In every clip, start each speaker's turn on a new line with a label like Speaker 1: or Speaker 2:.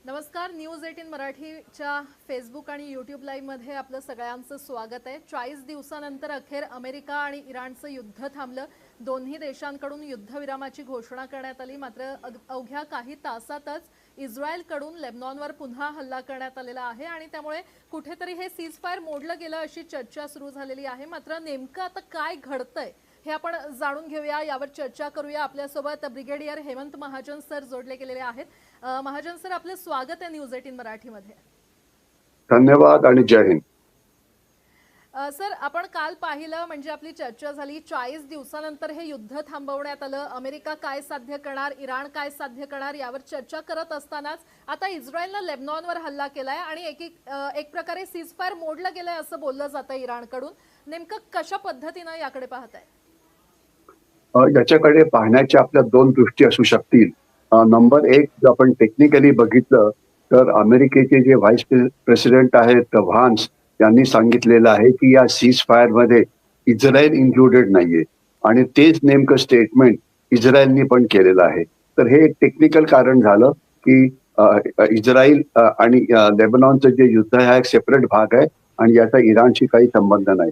Speaker 1: नमस्कार. न्यूज 18 मराठीच्या फेसबुक आणि यूट्यूब लाईव्हमध्ये आपलं सगळ्यांचं स्वागत आहे. 40 दिवसानंतर अखेर अमेरिका आणि इराणचं युद्ध थांबलं. दोन्ही देशांकडून युद्धविरामाची घोषणा करण्यात आली. मात्र अवघ्या काही तासातच इस्रायलकडून लेबनॉनवर पुन्हा हल्ला करण्यात आलेला आहे आणि त्यामुळे कुठेतरी हे सीज फायर मोडलं गेलं अशी चर्चा सुरू झालेली आहे. मात्र नेमकं आता काय घडतंय हे आपण जाणून घेऊया, यावर चर्चा करूया. आपल्यासोबत ब्रिगेडियर हेमंत महाजन सर जोडले गेलेले आहेत. महाजन सर, आपलं स्वागत आहे न्यूज 18 मराठीमध्ये.
Speaker 2: धन्यवाद आणि जय हिंद.
Speaker 1: सर, आपण काल पाहिलं, म्हणजे आपली चर्चा झाली, 40 दिवसानंतर हे युद्ध थांबवण्यात आलं. अमेरिका काय साध्य करणार, इराण काय साध्य करणार, यावर चर्चा करत असतानाच आता इस्रायलनं लेबनॉनवर हल्ला केलाय आणि एक प्रकारे सीज फायर मोडलं गेलंय असं बोललं जातं इराणकडून. नेमकं कशा पद्धतीनं याकडे पाहताय?
Speaker 2: याच्याकडे पाहण्याच्या आपल्या दोन दृष्टी असू शकतील. नंबर एक, जर आपण टेक्निकली बघितलं तर अमेरिकेचे जे व्हाईस प्रेसिडेंट आहेत व्हान्स यांनी सांगितलेलं आहे की या सीज फायर मध्ये इस्रायल इन्क्लुडेड नाहीये आणि तेच नेमकं स्टेटमेंट इस्रायलनी पण केलेलं आहे. तर हे एक टेक्निकल कारण झालं की इस्रायल आणि लेबनॉनचं जे युद्ध आहे हा एक सेपरेट भाग आहे आणि याचा इराणशी काही संबंध नाही.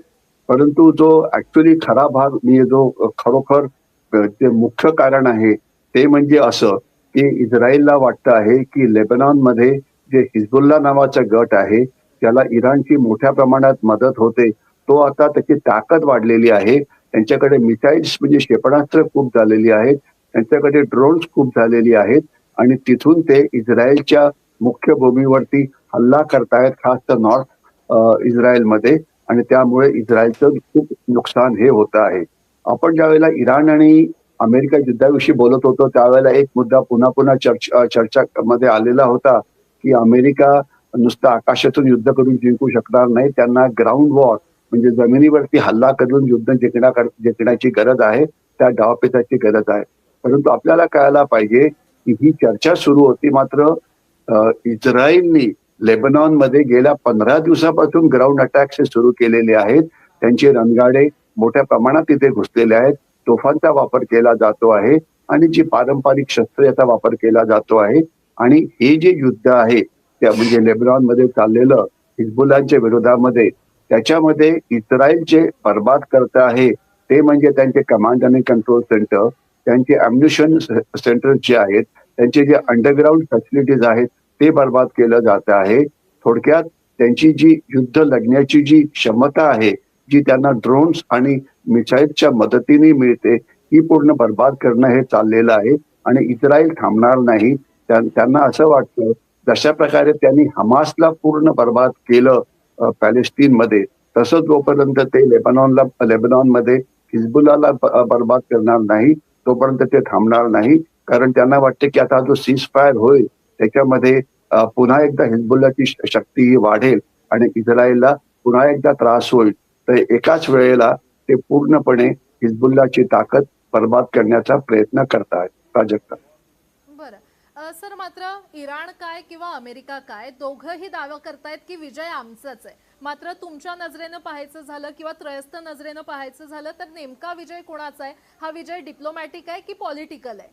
Speaker 2: परंतु जो ऍक्च्युअली खरा भाग, मी जो खरोखर जे मुख्य कारण आहे ते म्हणजे असं की इस्रायलला वाटतं आहे की लेबनॉनमध्ये जे हिजबुल्ला नावाचा गट आहे त्याला इराणची मोठ्या प्रमाणात मदत होते. तो आता त्याची ताकद वाढलेली आहे. त्यांच्याकडे मिसाईल्स म्हणजे क्षेपणास्त्र खूप झालेली आहेत, त्यांच्याकडे ड्रोन्स खूप झालेली आहेत आणि तिथून ते इस्रायलच्या मुख्य भूमीवरती हल्ला करतायत, खास तर नॉर्थ इस्रायलमध्ये, आणि त्यामुळे इस्रायलचं खूप नुकसान हे होत आहे. आपण ज्यावेळेला इराण आणि अमेरिका युद्धाविषयी बोलत होतो त्यावेळेला एक मुद्दा पुन्हा पुन्हा चर्चामध्ये आलेला होता की अमेरिका नुसतं आकाशातून युद्ध करून जिंकू शकणार नाही, त्यांना ग्राउंड वॉर म्हणजे जमिनीवरती हल्ला करून युद्ध जिंकण्याची गरज आहे, त्या डावपेचाची गरज आहे. परंतु आपल्याला कळायला पाहिजे की ही चर्चा सुरू होती, मात्र इस्रायलनी लेबनॉनमध्ये गेल्या 15 दिवसापासून ग्राउंड अटॅक्स सुरू केलेले आहेत. त्यांचे रणगाडे मोठ्या प्रमाणात तिथे घुसलेले आहेत, तोफांचा वापर केला जातो आहे आणि जी पारंपरिक शस्त्र याचा वापर केला जातो आहे. आणि हे जे युद्ध आहे त्या म्हणजे लेबनॉनमध्ये चाललेलं हिजबुल्लाच्या विरोधामध्ये, त्याच्यामध्ये इस्रायल जे बर्बाद करत आहे ते म्हणजे त्यांचे कमांड आणि कंट्रोल सेंटर, त्यांचे अम्युनिशन सेंटर जे आहेत, त्यांचे जे अंडरग्राऊंड फॅसिलिटीज आहेत ते बर्बाद केलं जात आहे. थोडक्यात त्यांची जी युद्ध लढण्याची जी क्षमता आहे, जी त्यांना ड्रोन्स आणि मिसाईलच्या मदतीने मिळते, ही पूर्ण बर्बाद करणं हे चाललेलं आहे आणि इस्रायल थांबणार नाही. त्यांना असं वाटतं जशा प्रकारे त्यांनी हमासला पूर्ण बर्बाद केलं पॅलेस्टीनमध्ये, तसं जोपर्यंत ते लेबनॉनमध्ये हिजबुल्लाला बर्बाद करणार नाही तोपर्यंत ते थांबणार नाही. कारण त्यांना वाटते की आता जो सीज फायर होईल त्याच्यामध्ये पुन्हा एकदा हिजबुल्लाची शक्ती वाढेल आणि इस्रायलला पुन्हा एकदा त्रास होईल. तर एकाच वेळेला ते पूर्णपणे हिजबुल्लाची ताकद बर्बाद करण्याचा प्रयत्न करतायत, प्राजक्ता.
Speaker 1: बरं सर, मात्र इराण काय किंवा अमेरिका काय, दोघंही दावा करतायत की विजय आमचाच आहे. मात्र तुमच्या नजरेनं पाहायचं झालं किंवा त्रयस्थ नजरेनं पाहायचं झालं तर नेमका विजय कोणाचा आहे? हा विजय डिप्लोमॅटिक आहे की पॉलिटिकल आहे?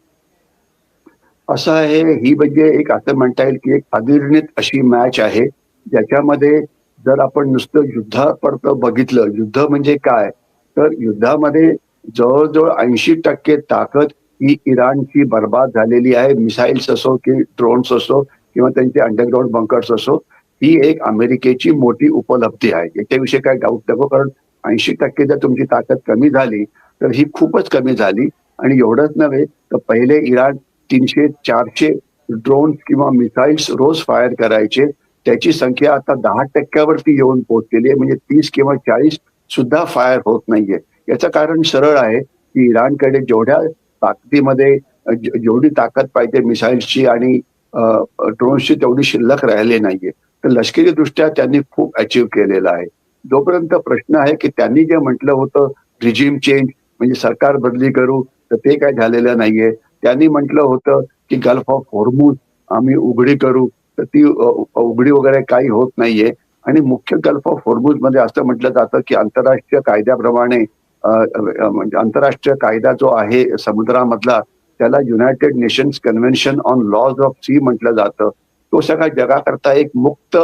Speaker 2: असं आहे, ही म्हणजे एक असं म्हणता येईल की एक अनिर्णित अशी मॅच आहे, ज्याच्यामध्ये जर आपण नुसतं युद्धापुरतं बघितलं, युद्ध म्हणजे काय, तर युद्धामध्ये जवळजवळ 80% ताकद ही इराणची बर्बाद झालेली आहे. मिसाईल्स असो की ड्रोन्स असो किंवा त्यांचे अंडरग्राऊंड बंकर्स असो, ही एक अमेरिकेची मोठी उपलब्धी आहे, याच्याविषयी काही डाऊट नको. कारण 80% जर तुमची ताकद कमी झाली तर ही खूपच कमी झाली. आणि एवढंच नव्हे तर पहिले इराण 300-400 ड्रोन किंवा मिसाईल्स रोज फायर करायचे, त्याची संख्या आता 10% येऊन पोहोचलेली आहे. म्हणजे 30 किंवा 40 सुद्धा फायर होत नाहीये. याचं कारण सरळ आहे की इराणकडे जेवढ्या ताकदीमध्ये जेवढी ताकद पाहिजे मिसाईल्सची आणि ड्रोन्सची तेवढी शिल्लक राहिली नाहीये. तर लष्करी दृष्ट्या त्यांनी खूप अचीव केलेलं आहे. जोपर्यंत प्रश्न आहे की त्यांनी जे म्हटलं होतं रिजिम चेंज म्हणजे सरकार बदली करू, तर ते काय झालेलं नाहीये. त्यांनी म्हटलं होतं की गल्फ ऑफ हॉर्मुझ आम्ही उघडी करू, तर ती उघडी वगैरे काही होत नाहीये. आणि मुख्य गल्फ ऑफ हॉर्मुझ मध्ये असं म्हटलं जातं की आंतरराष्ट्रीय कायद्याप्रमाणे म्हणजे आंतरराष्ट्रीय कायदा जो आहे समुद्रामधला, त्याला United Nations Convention on Laws of Sea म्हटलं जातं. तो सगळा जगाकरता एक मुक्त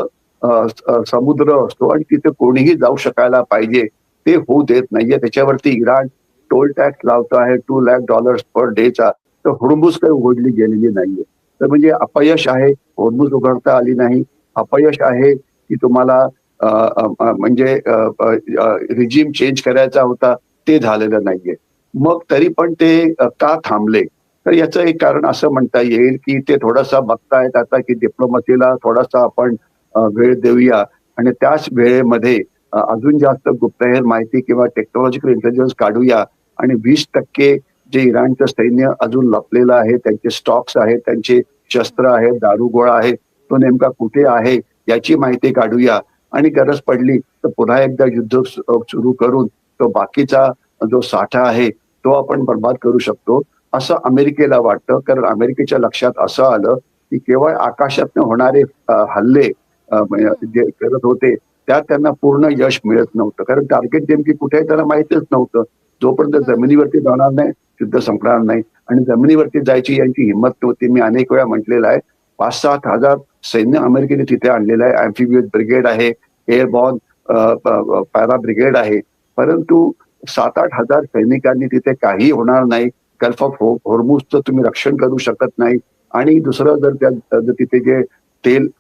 Speaker 2: समुद्र असतो आणि तिथे कोणीही जाऊ शकायला पाहिजे ते होऊ देत नाहीये. त्याच्यावरती इराण टोल टॅक्स लावतो आहे $2 लाख पर डेचा. तर होर्मुझ काही उघडली गेलेली नाहीये. तर म्हणजे अपयश आहे, होर्मुझ उघडता आली नाही. अपयश आहे की तुम्हाला म्हणजे रिजिम चेंज करायचा होता, ते झालेलं नाहीये. मग तरी पण ते का थांबले? तर याचं एक कारण असं म्हणता येईल की ते थोडासा बघतायत आता की डिप्लोमसीला थोडासा आपण वेळ देऊया आणि त्याच वेळेमध्ये अजून जास्त गुप्तहेर माहिती किंवा टेक्नॉलॉजिकल इंटेलिजन्स काढूया आणि 20% जे इराणचं सैन्य अजून लपलेलं आहे, त्यांचे स्टॉक्स आहेत, त्यांचे शस्त्र आहेत, दारुगोळा आहे, तो नेमका कुठे आहे याची माहिती काढूया आणि गरज पडली तर पुन्हा एकदा युद्ध सुरू करून तो बाकीचा जो साठा आहे तो आपण बर्बाद करू शकतो असं अमेरिकेला वाटतं. कारण अमेरिकेच्या लक्षात असं आलं की केवळ आकाशातनं होणारे हल्ले जे करत होते त्यात त्यांना पूर्ण यश मिळत नव्हतं. कारण टार्गेट नेमकी कुठे आहे त्याला माहितच नव्हतं. जोपर्यंत जमिनीवरती जाणार नाही युद्ध संपणार नाही आणि जमिनीवरती जायची यांची हिंमत नव्हती. मी अनेक वेळा म्हटलेलं आहे 5-7 हजार सैन्य अमेरिकेने तिथे आणलेलं आहे. अॅम्फिबियस ब्रिगेड आहे, एअरबॉर्न पॅरा ब्रिगेड आहे, परंतु 7-8 हजार सैनिकांनी तिथे काही होणार नाही. गल्फ ऑफ होर्मुझचं तुम्ही रक्षण करू शकत नाही आणि दुसरं जर तिथे जे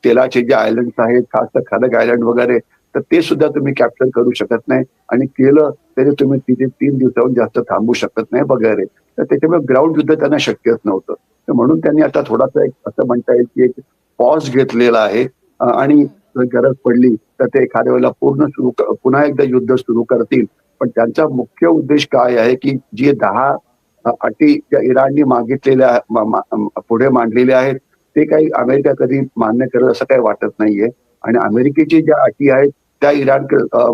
Speaker 2: तेलाचे जे आयलंड आहेत, खास तर खलग आयलंड वगैरे, तर ते सुद्धा तुम्ही कॅप्चर करू शकत नाही आणि केलं तरी तुम्ही तिथे 3 दिवसाहून जास्त थांबू शकत नाही वगैरे. तर त्याच्यामुळे ग्राउंड युद्ध त्यांना शक्यच नव्हतं. तर म्हणून त्यांनी आता थोडासा एक असं म्हणता येईल की एक पॉज घेतलेला आहे आणि जर गरज पडली तर ते एखाद्या वेळेला पुन्हा एकदा युद्ध सुरू करतील. पण त्यांचा मुख्य उद्देश काय आहे की जे 10 अटी ज्या इराणने मागितलेल्या पुढे मांडलेल्या आहेत ते काही अमेरिका कधी मान्य करेल असं काही वाटत नाहीये आणि अमेरिकेची ज्या अटी आहेत त्या इराण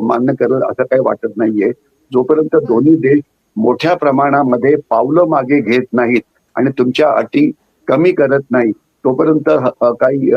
Speaker 2: मान्य करेल असं काही वाटत नाहीये. जोपर्यंत दोन्ही देश मोठ्या प्रमाणामध्ये पावलं मागे घेत नाहीत आणि तुमच्या अटी कमी करत नाही तोपर्यंत काही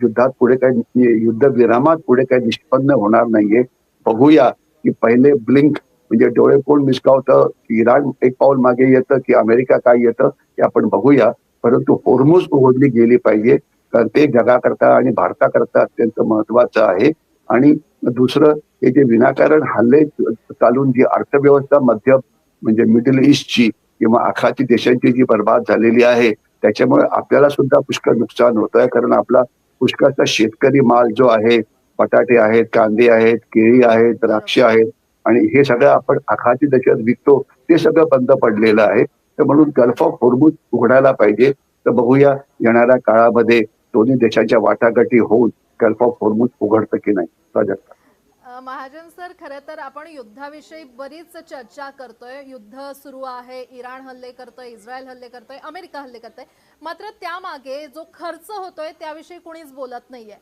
Speaker 2: युद्धात पुढे काही युद्ध विरामात पुढे काही निष्पन्न होणार नाहीये. बघूया की पहिले ब्लिंक म्हणजे डोळे कोण मिसकावतं, इराण एक पाऊल मागे येतं की अमेरिका काय येतं हे आपण बघूया. परंतु होर्मुझ उघडली गेली पाहिजे कारण ते जगाकरता आणि भारताकरता अत्यंत महत्वाचं आहे. आणि दुसरं हे जे विनाकारण हल्ले चालून जी अर्थव्यवस्था मध्य म्हणजे मिडल ईस्टची किंवा आखाती देशांची जी बरबाद झालेली आहे त्याच्यामुळे आपल्याला सुद्धा पुष्कळ नुकसान होत आहे. कारण आपला पुष्कळचा शेतकरी माल जो आहे, बटाटे आहेत, कांदे आहेत, केळी आहेत, द्राक्ष आहेत आणि हे सगळं आपण आखाती देशात विकतो ते सगळं बंद पडलेलं आहे. तर म्हणून गल्फ ऑफ होर्मुझ उघडायला पाहिजे. तर बघूया येणाऱ्या काळामध्ये दोन्ही देशांच्या वाटाघाटी होऊन गल्फ ऑफ होर्मुझ उघडतं की नाही. प्राजक्ता
Speaker 1: महाजन सर, खरं तर आपण युद्धाविषयी बरीच चर्चा करतोय. युद्ध सुरू आहे, इराण हल्ले करतोय, इस्रायल हल्ले करतोय, अमेरिका हल्ले करतोय. मात्र त्यामागे जो खर्च होतोय त्याविषयी कुणीच बोलत नाहीये.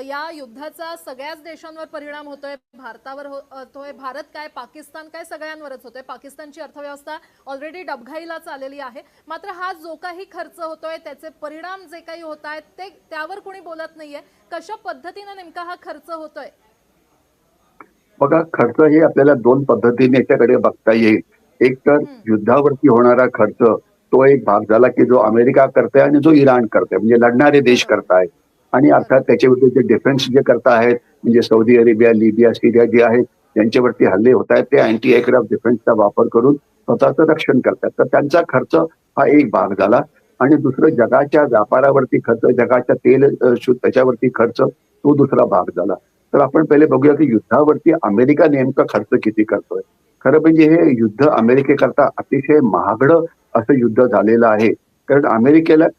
Speaker 1: या युद्धाचा सगळ्याच देशांवर परिणाम होतोय, भारतावर होतोय. भारत काय, पाकिस्तान काय, सगळ्यांवरच होतोय. पाकिस्तानची अर्थव्यवस्था ऑलरेडी डबघाईला आलेली आहे. मात्र हा जो काही खर्च होतोय त्याचे परिणाम जे काही होत आहेत ते त्यावर कुणी बोलत नाहीये. कशा पद्धतीने नेमका हा खर्च होतोय?
Speaker 2: बघा, खर्च हे आपल्याला 2 पद्धतीने याच्याकडे बघता येईल. एक तर युद्धावरती होणारा खर्च तो एक भाग झाला की जो अमेरिका करते आणि जो इराण करते म्हणजे लढणारे देश करतायत आणि अर्थात त्याच्या विरुद्ध जे डिफेन्स जे करतायत म्हणजे सौदी अरेबिया, लिबिया, सिरिया जे आहेत ज्यांच्यावरती हल्ले होत आहेत ते अँटी एअरक्राफ्ट डिफेन्सचा वापर करून स्वतःचं रक्षण करतात. तर त्यांचा खर्च हा एक भाग झाला आणि दुसरं जगाच्या व्यापारावरती खर्च, जगाच्या तेल त्याच्यावरती खर्च तो दुसरा भाग झाला. तर आपण पहिले बघूया की युद्धावरती अमेरिका नेमका खर्च किती करतोय. खरं म्हणजे हे युद्ध अमेरिकेकरता अतिशय महागडं असं युद्ध झालेलं आहे. कारण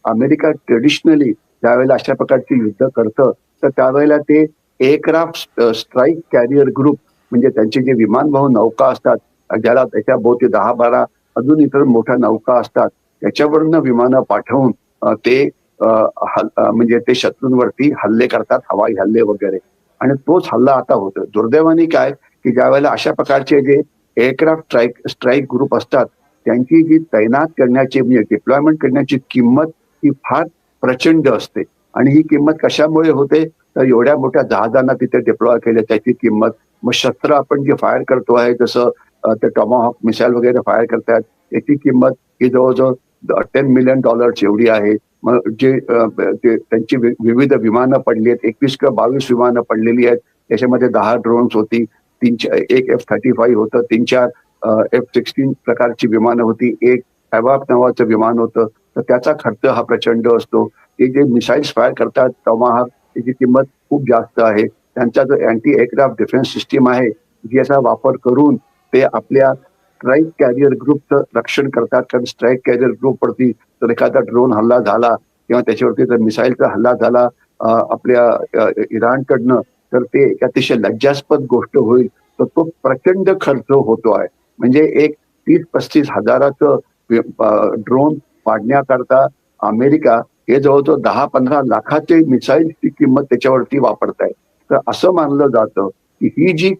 Speaker 2: अमेरिका ट्रेडिशनली ज्यावेळेला अशा प्रकारची युद्ध करतं तर त्यावेळेला ते एअरक्राफ्ट स्ट्राईक कॅरियर ग्रुप म्हणजे त्यांचे जे विमानवाहू नौका असतात ज्याला त्याच्या भोवती 10-12 अजून इतर मोठ्या नौका असतात त्याच्यावरनं विमानं पाठवून ते म्हणजे ते शत्रूंवरती हल्ले करतात, हवाई हल्ले वगैरे. आणि तोच हल्ला आता होतो. दुर्दैवाने काय की ज्यावेळेला अशा प्रकारचे जे एअरक्राफ्ट स्ट्राईक ग्रुप असतात त्यांची जी तैनात करण्याची म्हणजे डिप्लॉयमेंट करण्याची किंमत ही फार प्रचंड असते. आणि ही किंमत कशामुळे होते तर एवढ्या मोठ्या जहाजांना तिथे डिप्लॉय केले त्याची किंमत, मग शस्त्र आपण जे फायर करतो आहे जसं ते टॉमाहॉक मिसाईल वगैरे फायर करतात, याची किंमत ही जवळजवळ $10 मिलियन एवढी आहे. मग जे त्यांची विविध विमानं पडली आहेत, 21 किंवा 22 विमानं पडलेली आहेत. त्याच्यामध्ये 10 ड्रोन्स होती, एक F-35 होतं, 3-4 F-16 प्रकारची विमानं होती, एक हॅवाक नावाचं विमान होतं. तर त्याचा खर्च हा प्रचंड असतो. ते जे मिसाईल्स फायर करतात टॉमाहॉक, त्याची किंमत खूप जास्त आहे. त्यांचा जो अँटी एअरक्राफ्ट डिफेन्स सिस्टीम आहे, याचा वापर करून ते आपल्या स्ट्राईक कॅरियर ग्रुपचं रक्षण करतात. कारण स्ट्राईक कॅरियर ग्रुपवरती जर एखादा ड्रोन हल्ला झाला किंवा त्याच्यावरती जर मिसाईलचा हल्ला झाला आपल्या इराणकडनं, तर ते एक अतिशय लज्जास्पद गोष्ट होईल. तर तो प्रचंड खर्च होतो आहे. म्हणजे एक 30-35 हजाराचं ड्रोन पाडण्याकरता अमेरिका हे जवळजवळ 10-15 लाखाचे मिसाईलची किंमत त्याच्यावरती वापरतायत. तर असं मानलं जातं की ही जी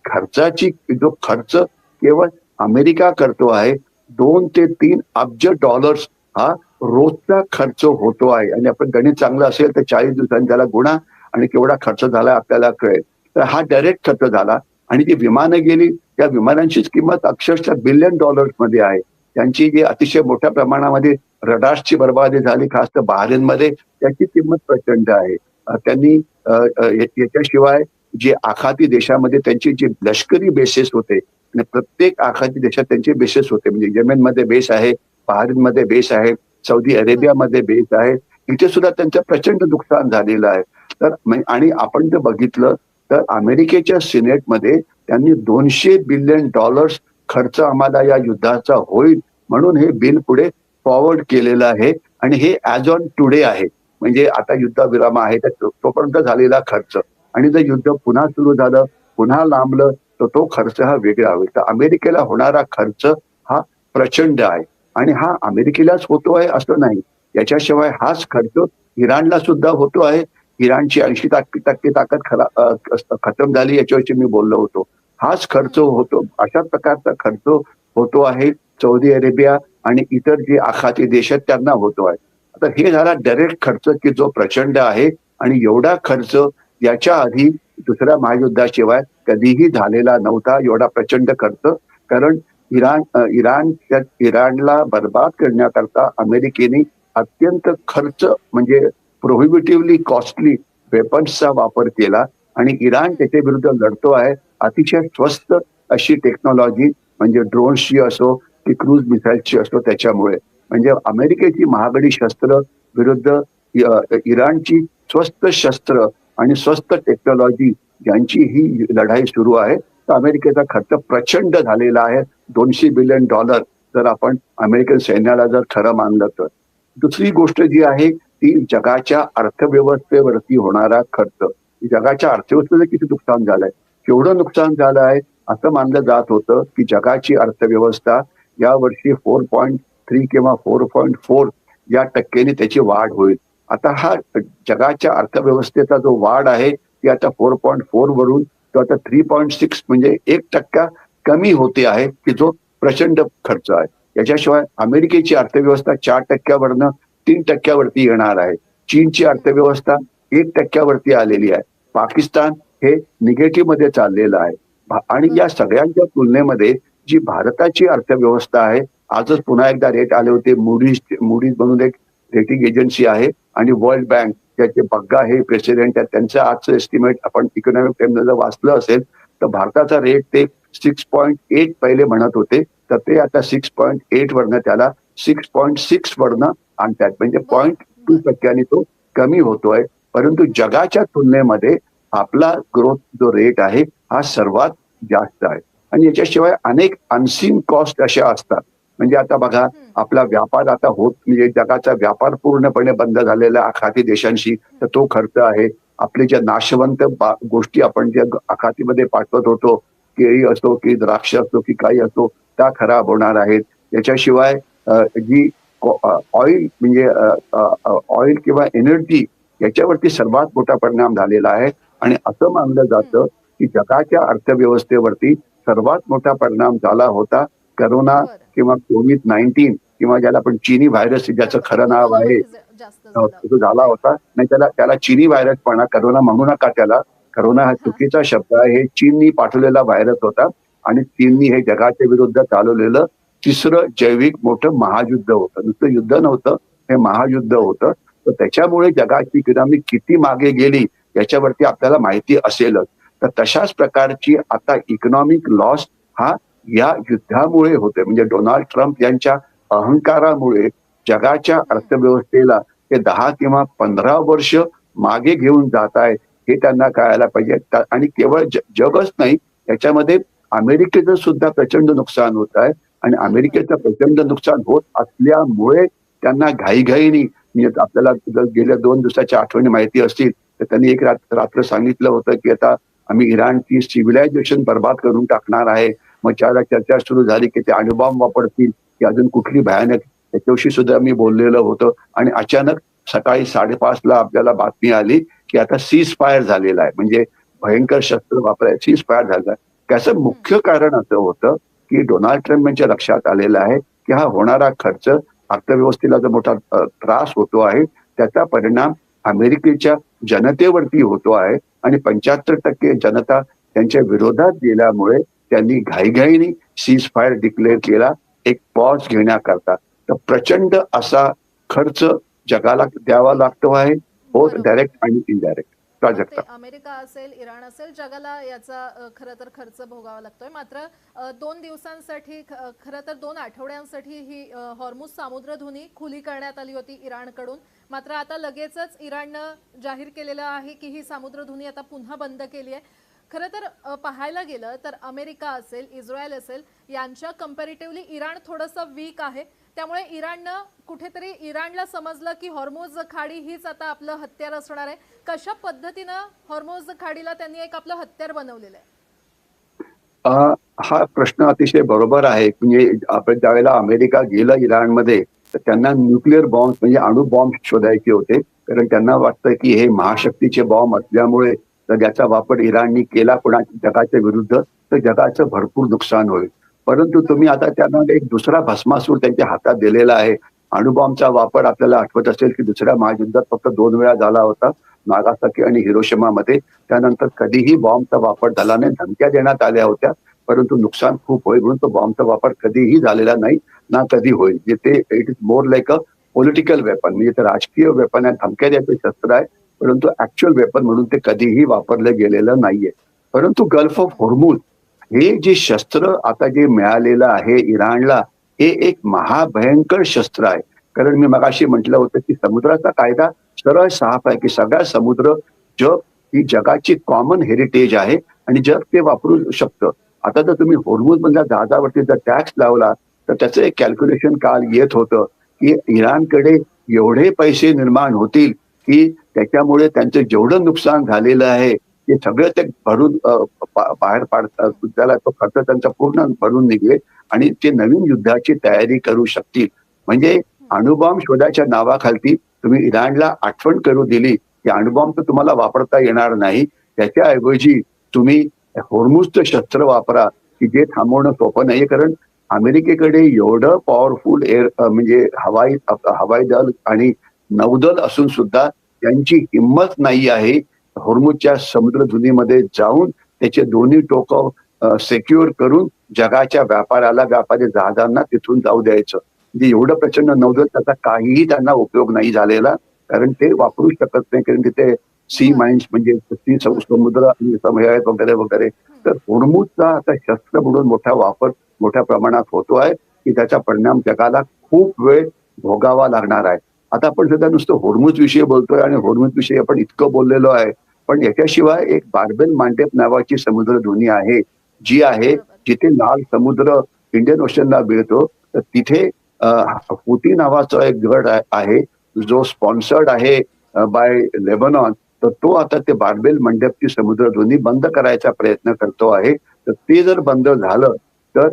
Speaker 2: जो खर्च केवळ अमेरिका करतो आहे, 2 ते 3 अब्ज डॉलर्स हा रोजचा खर्च होतो आहे. आणि आपण गणित चांगलं असेल तर 40 दिवसांनी त्याला गुणा आणि केवढा खर्च झाला आपल्याला कळेल. तर हा डायरेक्ट खर्च झाला. आणि जी विमानं गेली त्या विमानांचीच किंमत अक्षरशः बिलियन डॉलर्समध्ये आहे. त्यांची जी अतिशय मोठ्या प्रमाणामध्ये रडार्सची बर्बादी झाली, खास तर बहारीनमध्ये, त्याची किंमत प्रचंड आहे. त्यांनी याच्याशिवाय जे आखाती देशामध्ये त्यांची जी लष्करी बेसेस होते आणि प्रत्येक आखाती देशात त्यांचे बेसेस होते, म्हणजे येमेनमध्ये बेस आहे, बहारीनमध्ये बेस आहे, सौदी अरेबियामध्ये बेस आहे, इथे सुद्धा त्यांचं प्रचंड नुकसान झालेलं आहे. तर आणि आपण जर बघितलं तर अमेरिकेच्या सिनेटमध्ये त्यांनी $200 बिलियन खर्च आम्हाला या युद्धाचा होईल म्हणून हे बिल पुढे फॉरवर्ड केलेलं आहे. आणि हे ऍज ऑन टुडे आहे, म्हणजे आता युद्धविराम आहे तर तोपर्यंत झालेला खर्च. आणि जर युद्ध पुन्हा सुरू झालं, पुन्हा लांबलं, तर तो खर्च हा वेगळा होईल. तर अमेरिकेला होणारा खर्च हा प्रचंड आहे. आणि हा अमेरिकेलाच होतो आहे असं नाही, याच्याशिवाय हाच खर्च इराणला सुद्धा होतो आहे. इराणची 80% ताकद खतम झाली, याच्याविषयी मी बोललो होतो. हाच खर्च होतो, अशा प्रकारचा खर्च होतो आहे सौदी अरेबिया आणि इतर जे आखाती देश आहेत त्यांना होतो आहे. आता हे झाला डायरेक्ट खर्च की जो प्रचंड आहे. आणि एवढा खर्च याच्या आधी दुसऱ्या महायुद्धाशिवाय कधीही झालेला नव्हता, एवढा प्रचंड खर्च. कारण इराणला बर्बाद करण्याकरता अमेरिकेने अत्यंत खर्च म्हणजे प्रोहिबिटिव्हली कॉस्टली वेपन्सचा वापर केला. आणि इराण त्याच्या विरुद्ध लढतो आहे. अतिशय स्वस्त अशी टेक्नॉलॉजी म्हणजे ड्रोन्सची असो की क्रूज मिसाईल्सची असो, त्याच्यामुळे म्हणजे अमेरिकेची महागडी शस्त्र विरुद्ध इराणची स्वस्त शस्त्र आणि स्वस्त टेक्नॉलॉजी यांची ही लढाई सुरू आहे. तर अमेरिकेचा खर्च प्रचंड झालेला आहे, $200 बिलियन जर आपण अमेरिकन सैन्याला जर खरं मानलं तर. दुसरी गोष्ट जी आहे ती जगाच्या अर्थव्यवस्थेवरती होणारा खर्च. जगाच्या अर्थव्यवस्थेचं किती नुकसान झालंय, केवढं नुकसान झालं आहे. असं मानलं जात होतं की जगाची अर्थव्यवस्था यावर्षी 4.3 किंवा 4.4 या टक्क्यांनी त्याची वाढ होईल. आता हा जगाच्या अर्थव्यवस्थेचा जो वाढ आहे ती आता 4.4 वरून तो आता 3.6 म्हणजे 1% कमी होते आहे, की जो प्रचंड खर्च आहे. याच्याशिवाय अमेरिकेची अर्थव्यवस्था 4%वरनं 3%वरती येणार आहे. चीनची अर्थव्यवस्था 1%वरती आलेली आहे. पाकिस्तान हे निगेटिव्ह मध्ये चाललेलं आहे. आणि या सगळ्यांच्या तुलनेमध्ये जी भारताची अर्थव्यवस्था आहे, आजच पुन्हा एकदा रेट आले होते. मूडीज म्हणून एक रेटिंग एजन्सी आहे आणि वर्ल्ड बँक त्याचे बग्गा हे प्रेसिडेंट आहेत, त्यांचं आजचं एस्टिमेट आपण इकॉनॉमिक टाइम्स जर वाचलं असेल तर भारताचा रेट ते 6.8 पहिले म्हणत होते, तर ते आता 6.8 वरनं त्याला 6.6 वरनं आणतात. म्हणजे 0.2% तो कमी होतोय. परंतु जगाच्या तुलनेमध्ये आपला ग्रोथ जो रेट आहे हा सर्वात जास्त आहे. आणि याच्याशिवाय अनेक अनसीन कॉस्ट अशा असतात. म्हणजे आता बघा, आपला व्यापार आता म्हणजे जगाचा व्यापार पूर्णपणे बंद झालेला आखाती देशांशी, तर तो खर्च आहे. आपले ज्या नाशवंत गोष्टी आपण ज्या आखातीमध्ये पाठवत होतो, केळी असो की द्राक्ष असो की काही असो, त्या खराब होणार आहेत. याच्याशिवाय जी ऑइल म्हणजे ऑइल किंवा एनर्जी याच्यावरती सर्वात मोठा परिणाम झालेला आहे. आणि असं मानलं जातं की जगाच्या अर्थव्यवस्थेवरती सर्वात मोठा परिणाम झाला होता करोना किंवा कोविड-19 किंवा ज्याला आपण चीनी व्हायरस ज्याचं खरं नाव आहे तो झाला होता. नाही, त्याला चीनी व्हायरस म्हणा, करोना म्हणू नका त्याला. करोना हा चुकीचा शब्द आहे. हे चीननी पाठवलेला व्हायरस होता. आणि चीननी हे जगाच्या विरुद्ध चालवलेलं तिसरं जैविक मोठं महायुद्ध होतं. नुसतं युद्ध नव्हतं, हे महायुद्ध होतं. तर त्याच्यामुळे जगाची इकॉनॉमी किती मागे गेली याच्यावरती आपल्याला माहिती असेलच. तर तशाच प्रकारची आता इकॉनॉमिक लॉस हा या युद्धामुळे होते. म्हणजे डोनाल्ड ट्रम्प यांच्या अहंकारामुळे जगाच्या अर्थव्यवस्थेला ते 10 किंवा 15 वर्ष मागे घेऊन जात आहे हे त्यांना कळायला पाहिजे. आणि केवळ जगच नाही, याच्यामध्ये अमेरिकेचं सुद्धा प्रचंड नुकसान होत आहे. आणि अमेरिकेचं प्रचंड नुकसान होत असल्यामुळे त्यांना घाईघाईने, म्हणजे आपल्याला गेल्या 2 दिवसाच्या आठवणी माहिती असतील तर त्यांनी एक रात्र सांगितलं होतं की आता आम्ही इराणची सिव्हिलायझेशन बर्बाद करून टाकणार आहे. मग चर्चा सुरू झाली की ते अणुबॉम्ब वापरतील की अजून कुठली भयानक, त्याच्याविषयी सुद्धा मी बोललेलं होतं. आणि अचानक सकाळी 5:30ला आपल्याला बातमी आली की आता सीज फायर झालेला आहे, म्हणजे भयंकर शस्त्र वापराय सीज फायर झाला. त्याचं मुख्य कारण असं होतं की डोनाल्ड ट्रम्प यांच्या लक्षात आलेलं आहे की हा होणारा खर्च, अर्थव्यवस्थेला जो मोठा त्रास होतो आहे त्याचा परिणाम अमेरिकेच्या जनतेवरती होतो आहे. आणि 75% जनता त्यांच्या विरोधात गेल्यामुळे त्यांनी घाईघाईने सीज फायर डिक्लेअर केला, एक पॉज घेण्याकरता. तर प्रचंड असा खर्च जगाला द्यावा लागतो आहे, बोथ
Speaker 1: बरोबर.
Speaker 2: डायरेक्ट आणि इनडायरेक्ट.
Speaker 1: ते
Speaker 2: प्राजक्ता.
Speaker 1: अमेरिका असेल, इराण असेल, जगाला याचा खरं तर खर्च भोगावा लागतोय. मात्र 2 दिवसांसाठी, खरं तर 2 आठवड्यांसाठी ही हॉर्मुझ सामुद्रधुनी खुली करण्यात आली होती इराणकडून. मात्र आता लगेचच इराणनं जाहीर केलेलं आहे की ही सामुद्रधुनी आता पुन्हा बंद केली आहे. खरं तर पाहायला गेलं तर अमेरिका असेल, इस्रायल असेल, यांच्या कंपॅरेटिव्हली इराण थोडंसं वीक आहे. त्यामुळे इराणनं कुठेतरी, इराणला समजलं की हॉर्मुझ खाडी हीच आता आपलं हत्यार असणार आहे. कशा पद्धतीनं हॉर्मुझ खाडीला त्यांनी एक आपलं हत्यार बनवलेलं आहे?
Speaker 2: हा प्रश्न अतिशय बरोबर आहे. म्हणजे आपण ज्यावेळेला अमेरिका गेलं इराणमध्ये तर त्यांना न्यूक्लिअर बॉम्ब म्हणजे अणुबॉम्ब शोधायचे होते. कारण त्यांना वाटतं की हे महाशक्तीचे बॉम्ब असल्यामुळे जर त्याचा वापर इराणनी केला कोणा जगाच्या विरुद्ध तर जगाचं भरपूर नुकसान होईल. परंतु तुम्ही आता त्यांना एक दुसरा भस्मासूर त्यांच्या हातात दिलेला आहे. अणुबॉम्बचा वापर आपल्याला आठवत असेल की दुसऱ्या महायुद्धात फक्त 2 वेळा झाला होता, नागासाकी आणि हिरोशिमामध्ये. त्यानंतर कधीही बॉम्बचा वापर झाला नाही. धमक्या देण्यात आल्या होत्या, परंतु नुकसान खूप होईल म्हणून तो बॉम्बचा वापर कधीही झालेला नाही, ना कधी होईल. जे ते it is more like a political weapon, म्हणजे ते राजकीय वेपन आहे, धमक्या द्यायचं शस्त्र आहे. परंतु ऍक्च्युअल वेपन म्हणून ते कधीही वापरलं गेलेलं नाहीये. परंतु गल्फ ऑफ हॉर्मुझ हे जे शस्त्र आता जे मिळालेलं आहे इराणला, हे एक महाभयंकर शस्त्र आहे. कारण मी मगाशी म्हटलं होतं की समुद्राचा कायदा सरळ साफ आहे की सगळ्या समुद्र, जग ही जगाची कॉमन हेरिटेज आहे आणि जग ते वापरू शकतं. आता जर तुम्ही हॉर्मुझ मधल्या जहाजावरती जर टॅक्स लावला तर त्याचं एक कॅल्क्युलेशन काल येत होतं की इराणकडे एवढे पैसे निर्माण होतील की त्याच्यामुळे त्यांचं जेवढं नुकसान झालेलं आहे ते सगळं ते भरून बाहेर पाडतात. त्याला तो खर्च त्यांचा पूर्ण भरून निघेल आणि ते नवीन युद्धाची तयारी करू शकतील. म्हणजे अणुबॉम्ब शोधाच्या नावाखाली तुम्ही इराणला आठवण करू दिली की अणुबॉम्ब तर तुम्हाला वापरता येणार नाही, त्याच्याऐवजी तुम्ही हॉर्मुझचं शस्त्र वापरा की जे थांबवणं सोपं नाहीये. कारण अमेरिकेकडे एवढं पॉवरफुल म्हणजे हवाई दल आणि नौदल असून सुद्धा त्यांची हिंमत नाही आहे हॉर्मुझच्या समुद्रधुनीमध्ये जाऊन त्याचे दोन्ही टोकं सिक्युअर करून जगाच्या व्यापारी जहाजांना तिथून जाऊ द्यायचं. म्हणजे एवढं प्रचंड नौदल, त्याचा काहीही त्यांना उपयोग नाही झालेला. कारण ते वापरू शकत नाही, कारण तिथे सी माइन्स म्हणजे समुद्र वगैरे वगैरे. तर हॉर्मुझचा आता शस्त्र म्हणून मोठा वापर मोठ्या प्रमाणात होतो आहे की त्याचा परिणाम जगाला खूप वेळ भोगावा लागणार आहे. आता आपण सध्या नुसतं हॉर्मुझ विषयी बोलतोय आणि हॉर्मुझ विषयी आपण इतकं बोललेलो आहे, पण याच्याशिवाय एक बार्बेल मांडेप नावाची समुद्रधुनी आहे जी आहे जिथे लाल समुद्र इंडियन ओशनला मिळतो. तर तिथे हुती नावाचा एक गड आहे जो स्पॉन्सर्ड आहे बाय लेबनॉन. तर तो आता ते बार्बेल मंडपची समुद्रधुनी बंद करायचा प्रयत्न करतो आहे. तर ते जर बंद झालं तर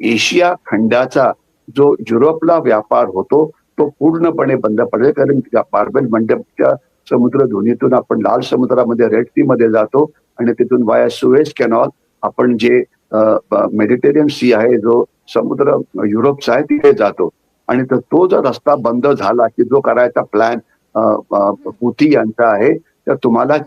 Speaker 2: एशिया खंडाचा जो युरोपला व्यापार होतो तो पूर्णपणे बंद पडेल. कारण बार्बेल मंडपच्या समुद्रधुनीतून आपण लाल समुद्रामध्ये, रेड सी मध्ये जातो आणि तिथून वाया सुएझ कॅनॉल आपण जे मेडिटेरियन सी आहे, जो समुद्र युरोपचा आहे, तिथे जातो. आणि तो जर रस्ता बंद झाला की जो करायचा प्लॅन हुती यांचा आहे, तर तुम्हाला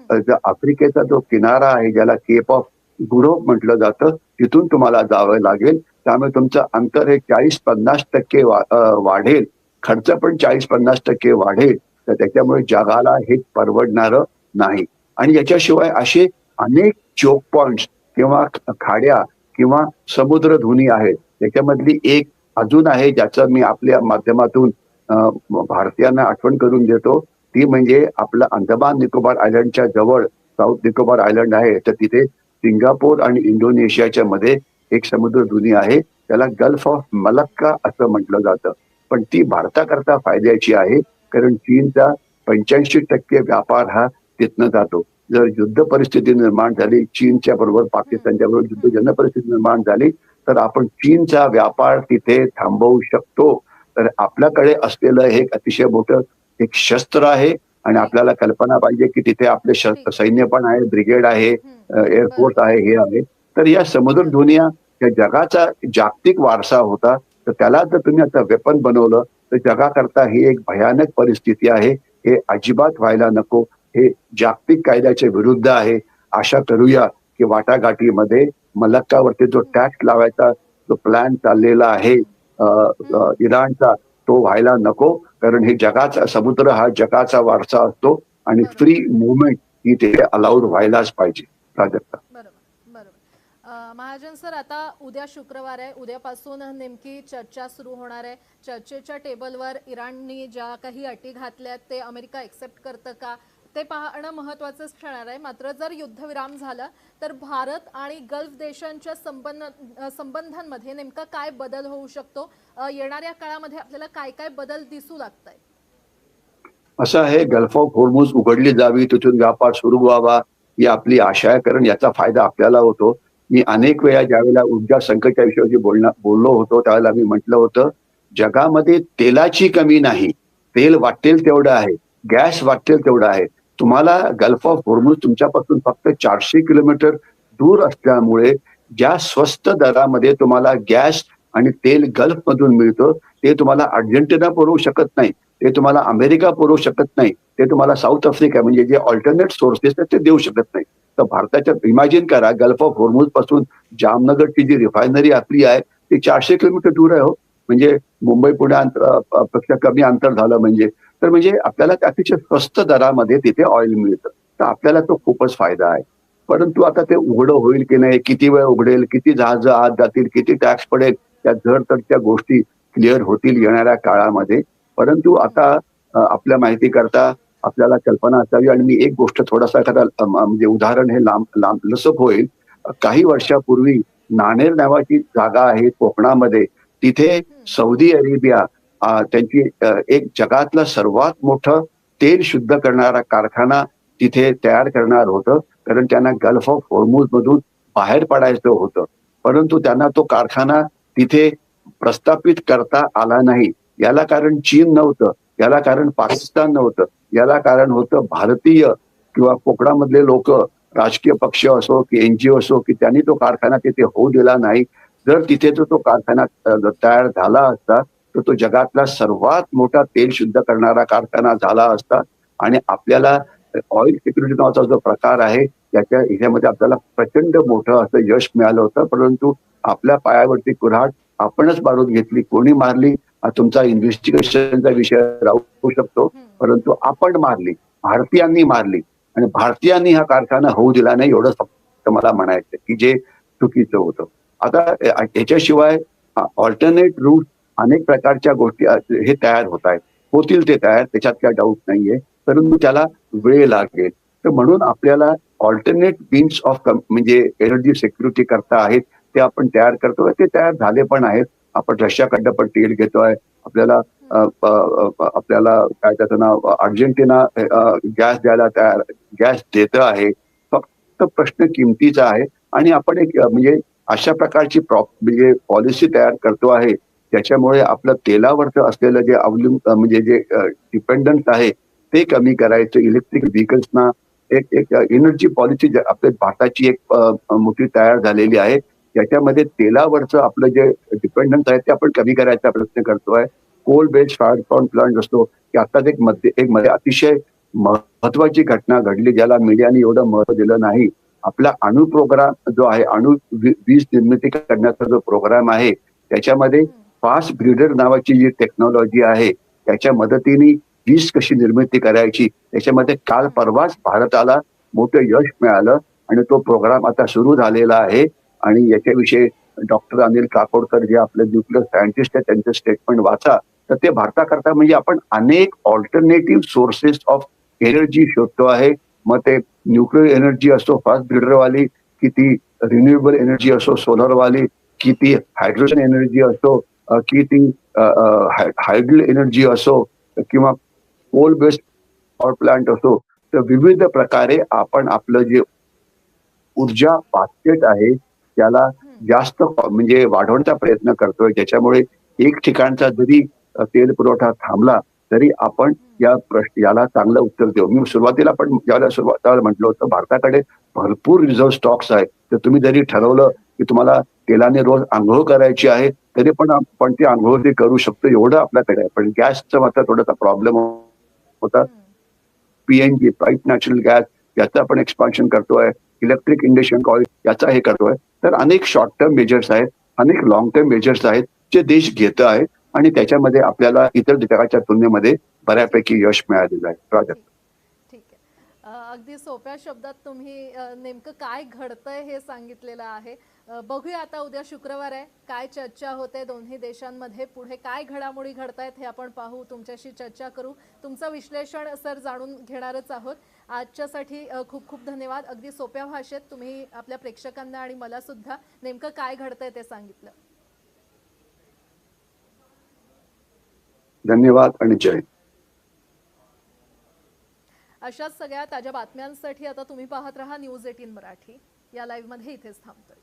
Speaker 2: आफ्रिकेचा जो किनारा आहे ज्याला केप ऑफ युरोप म्हटलं जातं, तिथून तुम्हाला जावं लागेल. त्यामुळे तुमचं अंतर हे 40-50% वाढेल. खर्च पण 40-50% वाढेल. तर त्याच्यामुळे जगाला हे परवडणारं नाही. आणि याच्याशिवाय असे अनेक चोक पॉइंट्स किंवा खाड्या किंवा समुद्रधुनी आहेत. त्याच्यामधली एक अजून आहे ज्याचं मी आपल्या माध्यमातून अ, भारतीयांना आठवण करून देतो. ती म्हणजे आपलं अंदमान निकोबार आयलंडच्या जवळ साऊथ निकोबार आयलंड आहे. तर तिथे सिंगापूर आणि इंडोनेशियाच्या मध्ये एक समुद्रधुनी आहे. त्याला गल्फ ऑफ मलक्का असं म्हटलं जातं. पण ती भारताकरता फायद्याची आहे. कारण चीनचा 85% व्यापार हा तिथनं जातो. जर युद्ध परिस्थिती निर्माण झाली, चीनच्या बरोबर पाकिस्तानच्या बरोबर युद्धजन्य परिस्थिती निर्माण झाली, तर आपण चीनचा व्यापार तिथे थांबवू शकतो. तर आपल्याकडे असलेलं हे एक अतिशय मोठं एक शस्त्र आहे आणि आपल्याला कल्पना पाहिजे की तिथे आपले सैन्य पण आहे, ब्रिगेड आहे, एअरफोर्स
Speaker 1: बरोबर
Speaker 2: आहे, हे आहे. तर या
Speaker 1: बरोबर
Speaker 2: समुद्रधुनी या जगाचा जागतिक वारसा होता. तर त्याला जर तुम्ही आता वेपन बनवलं, तर जगाकरता ही एक भयानक परिस्थिती आहे. हे अजिबात व्हायला नको. हे जागतिक कायद्याच्या विरुद्ध आहे. आशा करूया की वाटाघाटीमध्ये मलक्कावरती जो टॅक्स लावायचा जो प्लॅन चाललेला आहे इराणचा, तो व्हायला नको. कारण हे जगाचा समुद्र हा जगाचा वारसा असतो आणि
Speaker 1: बरोबर
Speaker 2: फ्री मुवमेंट ही तिथे अलाउड व्हायलाच पाहिजे. प्राजक्ता.
Speaker 1: बरोबर बरोबर महाजन सर, आता उद्या शुक्रवार आहे. उद्यापासून नेमकी चर्चा सुरू होणार आहे. चर्चेच्या टेबलवर इराणनी ज्या काही अटी घातल्यात ते अमेरिका एक्सेप्ट करतं का ते पाहणं महत्त्वाचंच ठरणार आहे. मात्र जर युद्धविराम झाला तर भारत आणि गल्फ देशांच्या संबंधांमध्ये नेमका काय बदल होऊ शकतो? येणाऱ्या काळामध्ये आपल्याला काय काय बदल दिसू लागतायत?
Speaker 2: असं आहे, गल्फ ऑफ होर्मुझ उघडली जावी, तिथून व्यापार सुरू व्हावा ही आपली आशा आहे. कारण याचा फायदा आपल्याला होतो. मी अनेक वेळा ज्यावेळेला ऊर्जा संकटच्या विषयावरती बोललो होतो त्यावेळेला मी म्हटलं होतं, जगामध्ये तेलाची कमी नाही. तेल वाटेल तेवढं आहे. गॅस वाटेल तेवढं आहे. तुम्हाला गल्फ ऑफ होर्मुझ तुमच्यापासून फक्त 400 किलोमीटर दूर असल्यामुळे ज्या स्वस्त दरामध्ये तुम्हाला गॅस आणि तेल गल्फमधून मिळतं, ते तुम्हाला अर्जेंटिना पुरवू शकत नाही. ते तुम्हाला अमेरिका पुरवू शकत नाही. ते तुम्हाला साऊथ आफ्रिका म्हणजे जे अल्टरनेट सोर्सेस आहेत ते देऊ शकत नाही. तर भारताच्या इमॅजिन करा, गल्फ ऑफ होर्मुझ पासून जामनगरची जी रिफायनरी आपली आहे ती 400 किलोमीटर दूर आहे हो. म्हणजे मुंबई पुणे पेक्षा कमी अंतर झालं म्हणजे. तर म्हणजे आपल्याला ते अतिशय स्वस्त दरामध्ये तिथे ऑइल मिळतं. तर आपल्याला तो खूपच फायदा आहे. परंतु आता ते उघडं होईल की नाही, किती वेळ उघडेल, किती जहाजं आत जातील, किती टॅक्स पडेल, त्या झडतडच्या गोष्टी क्लिअर होतील येणाऱ्या काळामध्ये. परंतु आता आपल्या माहिती करता आपल्याला कल्पना असावी आणि मी एक गोष्ट थोडासा एखादा म्हणजे उदाहरण हे लांब लांब लसप होईल. काही वर्षापूर्वी नाणेर नावाची जागा आहे कोकणामध्ये. तिथे सौदी अरेबिया त्यांची एक जगातलं सर्वात मोठं तेल शुद्ध करणारा कारखाना तिथे तयार करणार होतं. कारण त्यांना गल्फ ऑफ होर्मुझ मधून बाहेर पडायचं होतं. परंतु त्यांना तो कारखाना तिथे प्रस्थापित करता आला नाही. याला कारण चीन नव्हतं, याला कारण पाकिस्तान नव्हतं, याला कारण होतं भारतीय किंवा कोकणामधले लोक, राजकीय पक्ष असो की एनजीओ असो, की त्यांनी तो कारखाना तिथे होऊ दिला नाही. जर तिथे तो कारखाना तयार झाला असता तर तो जगातला सर्वात मोठा तेल शुद्ध करणारा कारखाना झाला असता आणि आपल्याला ऑइल सिक्युरिटी नावाचा जो प्रकार आहे ह्याच्यामध्ये आपल्याला प्रचंड मोठं असं यश मिळालं होतं. परंतु आपल्या पायावरती कुऱ्हाड आपणच मारून घेतली. कोणी मारली हा तुमचा इन्व्हेस्टिगेशनचा विषय राहू शकतो. परंतु आपण मारली, भारतीयांनी मारली आणि भारतीयांनी हा कारखाना होऊ दिला नाही, एवढं फक्त मला म्हणायचं की जे चुकीचं होतं. आता याच्याशिवाय ऑल्टरनेट रूट अनेक प्रकारच्या गोष्टी हे तयार होत आहेत. होतील ते तयार, त्याच्यात काही डाऊट नाहीये. परंतु त्याला वेळ लागेल. तर म्हणून आपल्याला ऑल्टरनेट मीन्स ऑफ म्हणजे एनर्जी सिक्युरिटी करता आहेत ते आपण तयार करतोय. ते तयार झाले पण आहेत. आपण रशियाकडनं पण तेल घेतोय. आपल्याला आपल्याला काय त्याचं नाव अर्जेंटिना गॅस द्यायला तयार, गॅस देत आहे. फक्त प्रश्न किमतीचा आहे आणि आपण एक म्हणजे अशा प्रकारची म्हणजे पॉलिसी तयार करतो आहे त्याच्यामुळे आपलं तेलावरचं असलेलं जे म्हणजे जे डिपेंडन्स आहे ते कमी करायचं. इलेक्ट्रिक व्हेकल्सना एक एक एनर्जी पॉलिसी आपल्या भारताची एक मोठी तयार झालेली आहे. त्याच्यामध्ये तेलावरचं आपलं जे डिपेंडन्स आहे ते आपण कमी करायचा प्रयत्न करतोय. कोल बेस्ड पॉवर प्लांट असतो की आताच एक मध्ये अतिशय महत्वाची घटना घडली ज्याला मीडियाने एवढं महत्व दिलं नाही. आपला अणु प्रोग्राम जो आहे, वीज निर्मिती करण्याचा जो प्रोग्राम आहे, त्याच्यामध्ये फास्ट ब्रीडर नावाची जी टेक्नॉलॉजी आहे, त्याच्या मदतीने वीज कशी निर्मिती करायची, त्याच्यामध्ये काल परवाच भारताला मोठं यश मिळालं आणि तो प्रोग्राम आता सुरू झालेला आहे. आणि याच्याविषयी डॉक्टर अनिल काकोडकर जे आपले न्यूक्लिअर सायंटिस्ट आहेत त्यांचं स्टेटमेंट वाचा. तर ते भारताकरता म्हणजे आपण अनेक ऑल्टरनेटिव्ह सोर्सेस ऑफ एनर्जी शोधतो आहे. मग ते न्यूक्लिअर एनर्जी असो, फास्ट ब्रीडरवाली, की ती रिन्युएबल एनर्जी असो, सोलरवाली, की ती हायड्रोजन एनर्जी असो, की ती हायड्रल एनर्जी असो, किंवा कोल बेस्ड पॉवर प्लांट असो. तर विविध प्रकारे आपण आपलं जे ऊर्जा बास्केट आहे त्याला जास्त म्हणजे वाढवण्याचा प्रयत्न करतोय. ज्याच्यामुळे एक ठिकाणचा जरी तेल पुरवठा थांबला तरी आपण याला चांगलं उत्तर देऊ. मी सुरुवातीला पण ज्यावेळेला सुरुवातीला म्हटलं होतं, भारताकडे भरपूर रिझर्व्ह स्टॉक्स आहेत. तर तुम्ही जरी ठरवलं की तुम्हाला तेलाने रोज अंघोळ करायची आहे, तरी पण आपण ती अंघोळ ती करू शकतो, एवढं आपल्याकडे आहे. पण गॅसचा मात्र थोडासा प्रॉब्लेम होता. पीएनजी, पाईप नॅचरल गॅस, याचं आपण एक्सपान्शन करतोय. इलेक्ट्रिक इंडक्शन कॉईल याचा हे करतोय. तर अनेक शॉर्ट टर्म मेजर्स आहेत, अनेक लॉंग टर्म मेजर्स आहेत जे देश घेत आहे आणि त्याच्यामध्ये आपल्याला इतर जगाच्या तुलनेमध्ये बऱ्यापैकी यश मिळालेलं आहे. प्राजक्त.
Speaker 1: ठीक आहे. अगदी सोप्या शब्दात तुम्ही नेमकं काय घडतंय हे सांगितलेलं आहे. बघूया आता उद्या शुक्रवार आहे, काय चर्चा होते दोन्ही देशांमध्ये, पुढे काय घडामोडी घडतायत हे आपण पाहू, तुमच्याशी चर्चा करू. तुमचं विश्लेषण सर जाणून घेणारच आहोत. आजच्यासाठी खूप खूप धन्यवाद. अगदी सोप्या भाषेत तुम्ही आपल्या प्रेक्षकांना आणि मला सुद्धा नेमकं काय घडतंय ते सांगितलं.
Speaker 2: धन्यवाद आणि जय.
Speaker 1: अशाच सगळ्या ताज्या बातम्यांसाठी आता तुम्ही पाहत रहा न्यूज 18 मराठी. या लाईव्ह मध्ये इथेच थांबतोय.